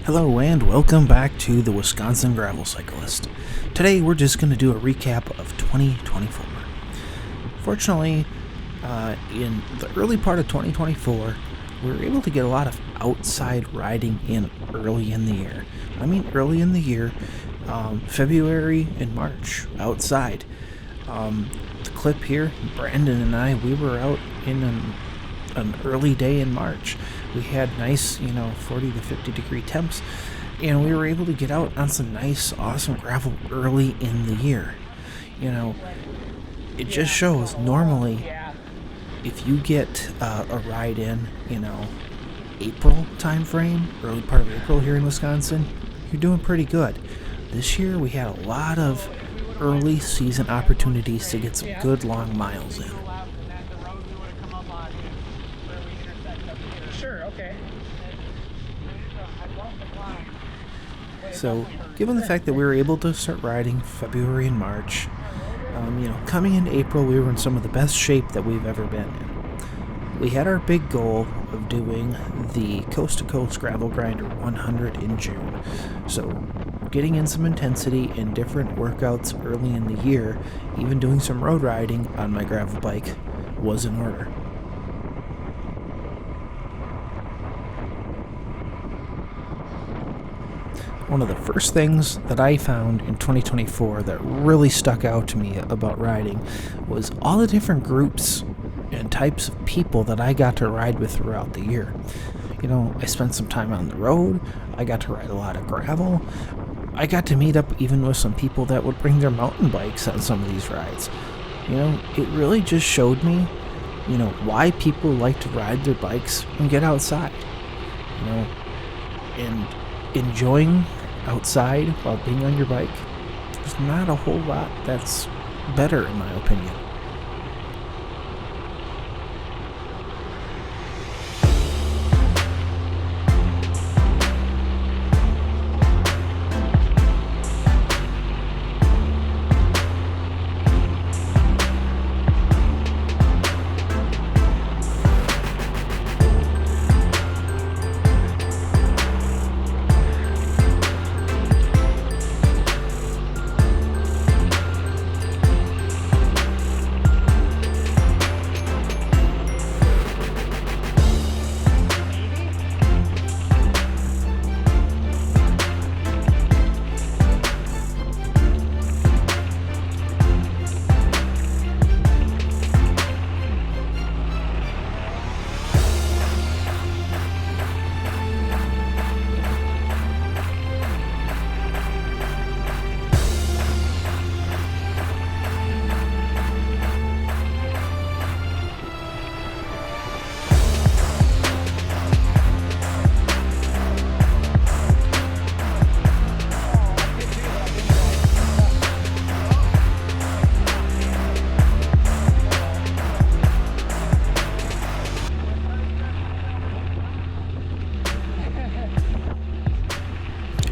Hello and welcome back to the Wisconsin Gravel Cyclist. Today we're just going to do a recap of 2024. Fortunately, in the early part of 2024, we were able to get a lot of outside riding in early in the year. Early in the year, February and March, outside. The clip here, Brandon and I, we were out in an early day in March. We had nice, 40 to 50 degree temps, and we were able to get out on some nice, awesome gravel early in the year. It just shows normally if you get a ride in, April time frame, early part of April here in Wisconsin, you're doing pretty good. This year we had a lot of early season opportunities to get some good long miles in. So, given the fact that we were able to start riding February and March, coming into April, we were in some of the best shape that we've ever been in. We had our big goal of doing the Coast to Coast Gravel Grinder 100 in June. So, getting in some intensity and different workouts early in the year, even doing some road riding on my gravel bike, was in order. One of the first things that I found in 2024 that really stuck out to me about riding was all the different groups and types of people that I got to ride with throughout the year. I spent some time on the road, I got to ride a lot of gravel, I got to meet up even with some people that would bring their mountain bikes on some of these rides. It really just showed me, why people like to ride their bikes and get outside. And enjoying outside while being on your bike, there's not a whole lot that's better in my opinion.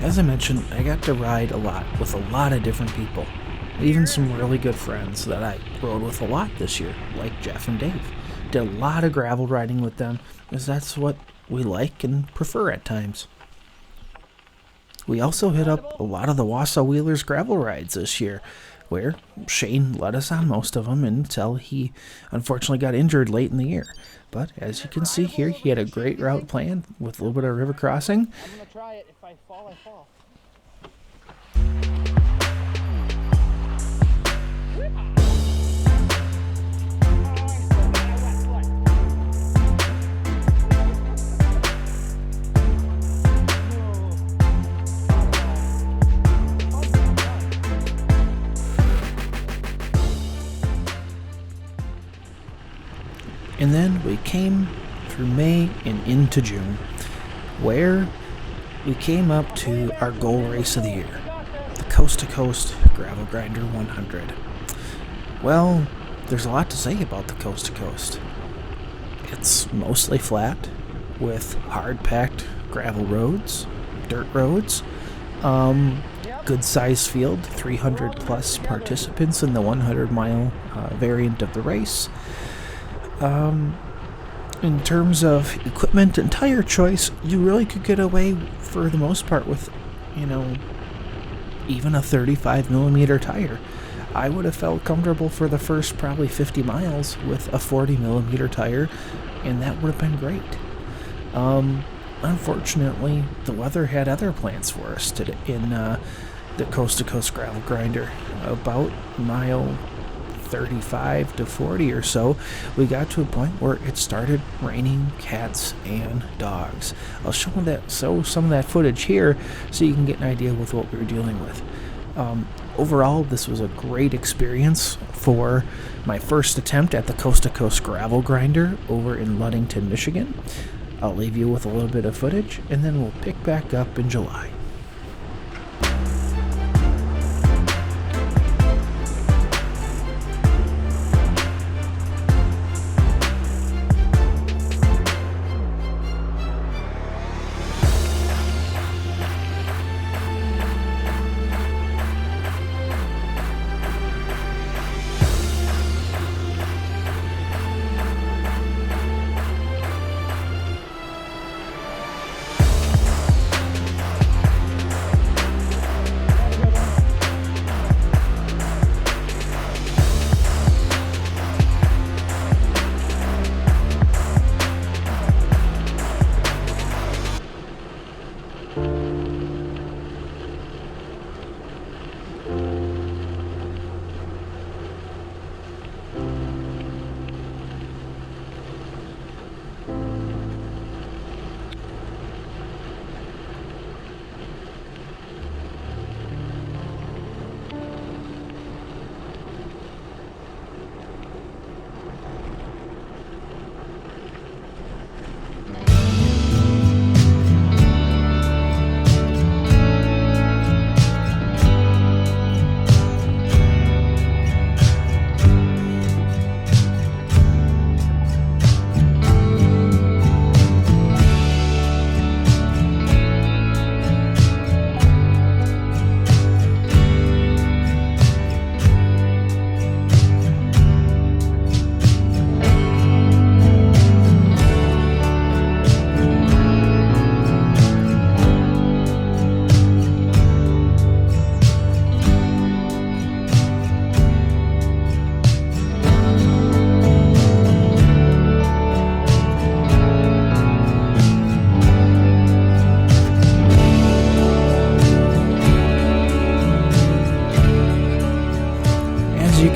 As I mentioned, I got to ride a lot with a lot of different people. Even some really good friends that I rode with a lot this year, like Jeff and Dave. Did a lot of gravel riding with them, because that's what we like and prefer at times. We also hit up a lot of the Wausau Wheelers gravel rides this year, where Shane led us on most of them until he unfortunately got injured late in the year. But as you can see here, he had a great route planned with a little bit of river crossing. I'm going to try it. If I fall, I fall. And then we came through May and into June, where we came up to our goal race of the year, the Coast to Coast Gravel Grinder 100. Well, there's a lot to say about the Coast to Coast. It's mostly flat, with hard-packed gravel roads, dirt roads, good size field, 300 plus participants in the 100-mile variant of the race. In terms of equipment and tire choice, you really could get away for the most part with, you know, even a 35 millimeter tire. I would have felt comfortable for the first probably 50 miles with a 40 millimeter tire, and that would have been great. Unfortunately, the weather had other plans for us today in the Coast to Coast gravel grinder. About mile 35 to 40 or so, we got to a point where it started raining cats and dogs. I'll show some of that footage here so you can get an idea with what we were dealing with. Overall, this was a great experience for my first attempt at the Coast to Coast gravel grinder over in Ludington, Michigan. I'll leave you with a little bit of footage, and then we'll pick back up in July.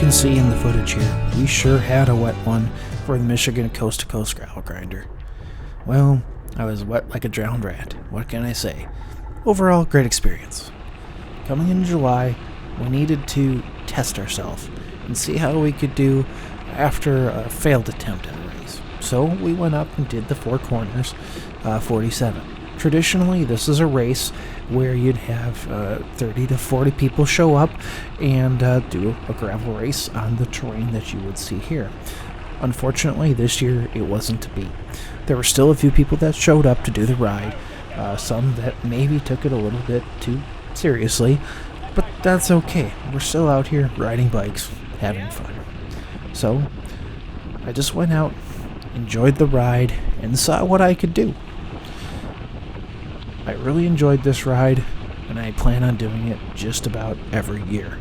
can see in the footage here, we sure had a wet one for the Michigan Coast to Coast gravel grinder. Well, I was wet like a drowned rat. What can I say? Overall, great experience. Coming in July, we needed to test ourselves and see how we could do after a failed attempt at a race. So we went up and did the Four Corners 47. Traditionally, this is a race where you'd have 30 to 40 people show up and do a gravel race on the terrain that you would see here. Unfortunately, this year it wasn't to be. There were still a few people that showed up to do the ride, some that maybe took it a little bit too seriously, but that's okay. We're still out here riding bikes, having fun. So, I just went out, enjoyed the ride, and saw what I could do. I really enjoyed this ride, and I plan on doing it just about every year.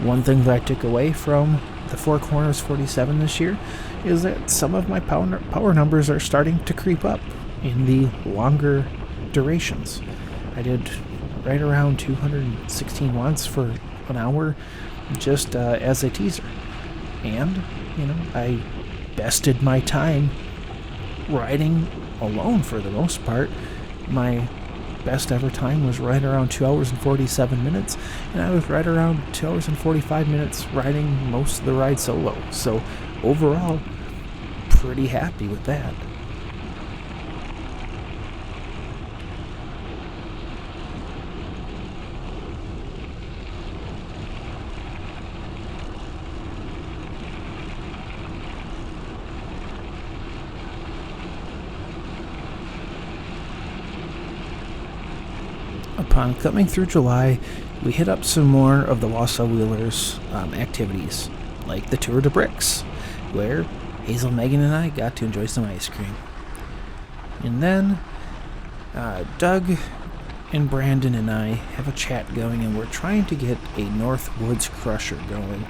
One thing that I took away from the Four Corners 47 this year is that some of my power numbers are starting to creep up in the longer durations. I did right around 216 watts for an hour just as a teaser. And, I bested my time riding alone for the most part. My best ever time was right around 2 hours and 47 minutes, and I was right around 2 hours and 45 minutes riding most of the ride solo. So overall, pretty happy with that. Upon coming through July, we hit up some more of the Wausau Wheelers activities, like the Tour de Bricks, where Hazel, Megan, and I got to enjoy some ice cream. And then Doug and Brandon and I have a chat going, and we're trying to get a North Woods Crusher going.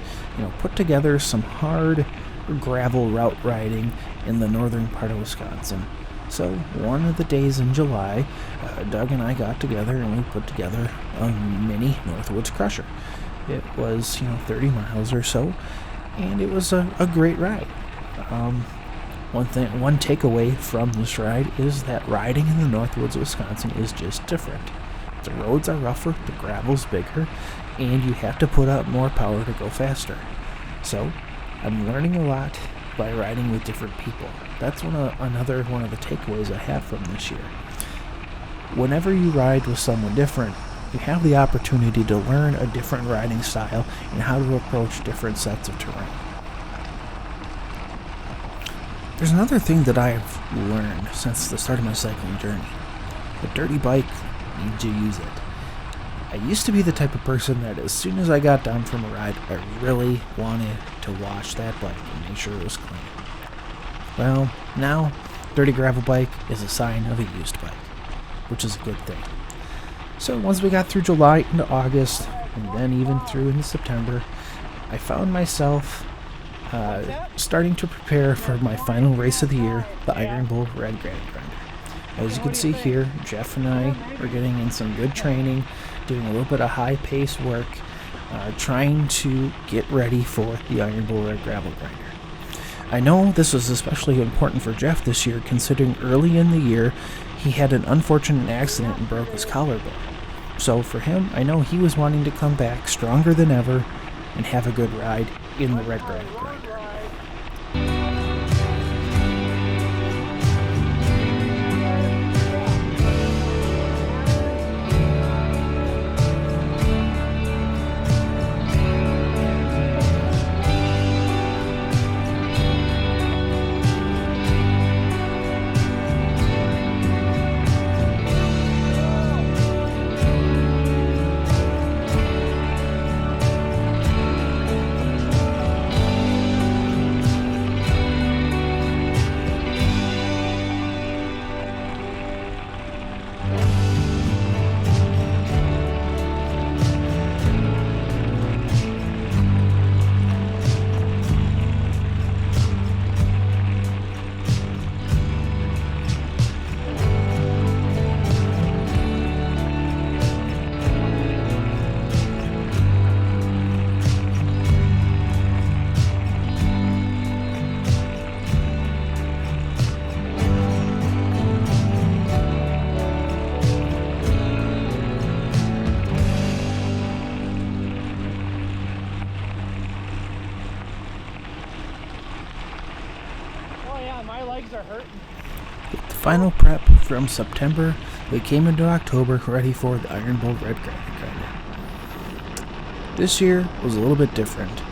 Put together some hard gravel route riding in the northern part of Wisconsin. So one of the days in July, Doug and I got together and we put together a mini North Woods Crusher. It was 30 miles or so, and it was a great ride. One takeaway from this ride is that riding in the North Woods of Wisconsin is just different. The roads are rougher, the gravel's bigger, and you have to put up more power to go faster. So I'm learning a lot by riding with different people. That's another one of the takeaways I have from this year. Whenever you ride with someone different, you have the opportunity to learn a different riding style and how to approach different sets of terrain. There's another thing that I've learned since the start of my cycling journey. A dirty bike, you need to use it. I used to be the type of person that as soon as I got down from a ride, I really wanted to wash that bike and make sure it was clean. Well, now, dirty gravel bike is a sign of a used bike, which is a good thing. So once we got through July into August, and then even through into September, I found myself starting to prepare for my final race of the year, the Iron Bull Red Granite Grinder. As you can see here, Jeff and I are getting in some good training, doing a little bit of high-pace work, trying to get ready for the Iron Bull Red Gravel Grinder. I know this was especially important for Jeff this year, considering early in the year he had an unfortunate accident and broke his collarbone. So for him, I know he was wanting to come back stronger than ever and have a good ride in the Red Granite Grinder. My legs are hurting. With the final prep from September, we came into October ready for the Iron Bull Red Granite Grinder. This year was a little bit different.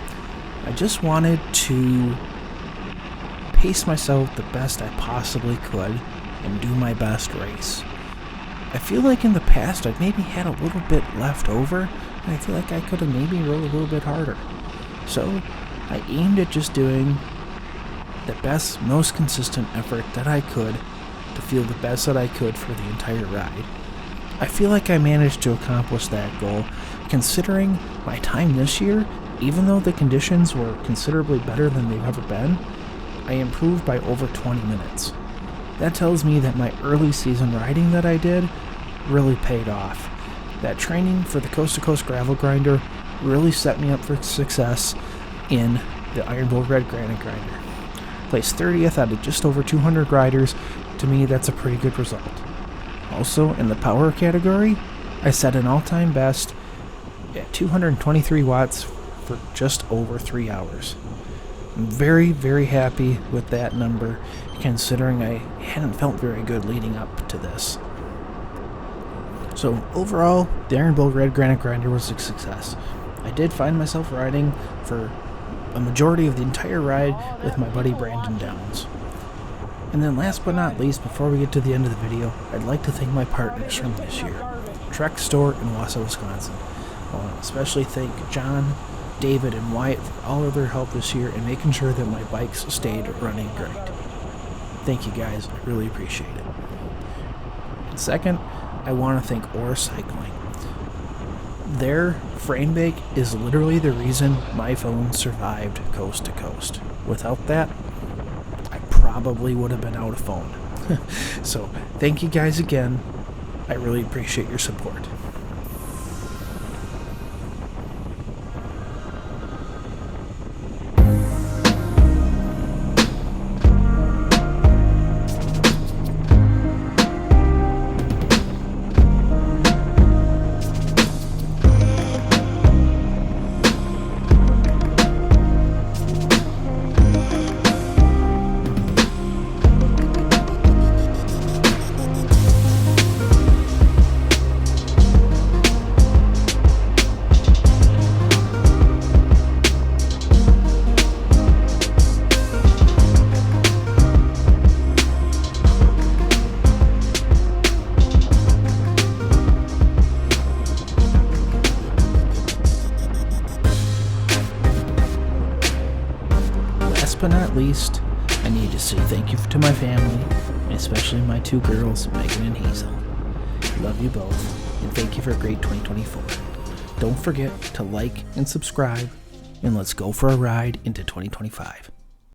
I just wanted to pace myself the best I possibly could and do my best race. I feel like in the past I've maybe had a little bit left over, and I feel like I could have maybe rode a little bit harder. So I aimed at just doing the best, most consistent effort that I could to feel the best that I could for the entire ride. I feel like I managed to accomplish that goal, considering my time this year. Even though the conditions were considerably better than they've ever been, I improved by over 20 minutes. That tells me that my early season riding that I did really paid off. That training for the Coast to Coast Gravel Grinder really set me up for success in the Iron Bull Red Granite Grinder. Placed 30th out of just over 200 riders. To me, that's a pretty good result. Also, in the power category, I set an all-time best at 223 watts for just over 3 hours. I'm very, very happy with that number, considering I hadn't felt very good leading up to this. So overall, the Iron Bull Red Granite Grinder was a success. I did find myself riding for a majority of the entire ride with my buddy Brandon Downs. And then last but not least, before we get to the end of the video, I'd like to thank my partners from this year, Trek Store in Wausau, Wisconsin. I want to especially thank John, David, and Wyatt for all of their help this year and making sure that my bikes stayed running great. Thank you guys, I really appreciate it. Second, I want to thank Ore Cycling. Their frame bake is literally the reason my phone survived coast to coast. Without that, I probably would have been out of phone. So, thank you guys again. I really appreciate your support. Last but not least, I need to say thank you to my family, and especially my two girls, Megan and Hazel. Love you both, and thank you for a great 2024. Don't forget to like and subscribe, and let's go for a ride into 2025.